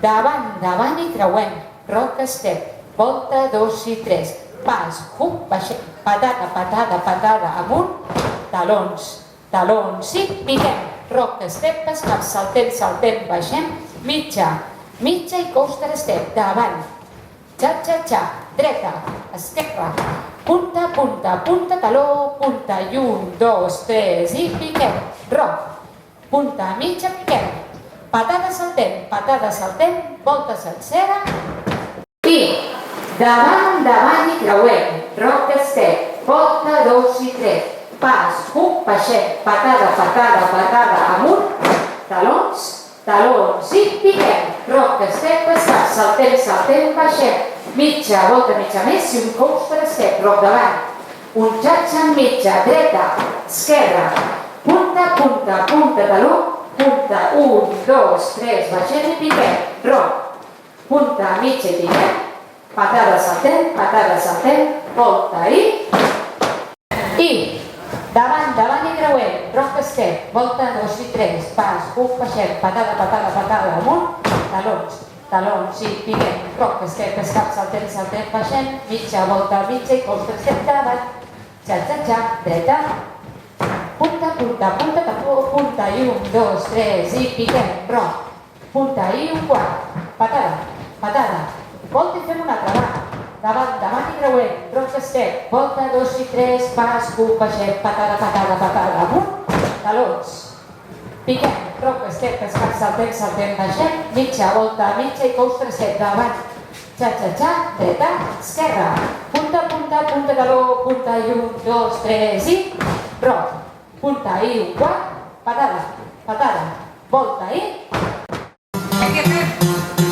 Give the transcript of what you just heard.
davant, davant i creuem, rock step, volta 2 i 3, pas, hook, baixem, patada, patada, patada, amunt, talons, talons i piquem, rock step, escap, saltem, saltem, baixem, mitja, mitja i coaster step, davant, xa, dreta, esquerra, punta, punta, punta, taló, punta, i 1, 2, 3 i piquem, rock, punta, mitja, piquem, patada, saltem, volta sencera i davant, davant i creuem, rock step, volta 2 i 3, pas, hook, baixem, patada, patada, patada, amunt, talons, talons i piquem, rock step, escap, saltem, saltem, baixem, mitja, volta mitja més i un coaster step, rock davant, un xatxa mitja, dreta, esquerra, punta, punta, punta, taló, punta, 1, 2, 3, baixem i piquem, rock, punta, mitja i piquem, patada, saltem, volta i davant, davant i creuem, rock step, volta 2 i 3, pas, hook, baixem, patada, patada, patada, amunt, talons, talons i piquem, rock step, escap, saltem, saltem, baixem, mitja, volta, mitja i coaster step davant, xa, dreta, punta, punta, punta, tapó, punta i 1, 2, 3 i piquem, rock, punta i un quart, patada, patada, volta i fem una altra, davant, davant i creuem, rock step, volta 2 i 3, pas, hook, baixem, patada, patada, patada, amunt, talons, piquem, rock step, escap, saltem, saltem, baixem, mitja, volta, mitja i coaster step, davant, xa, dreta, esquerra, punta, punta, punta, taló, punta i 1, 2, 3 i rock, punta i un quart, patada, patada, volta i... Què fem?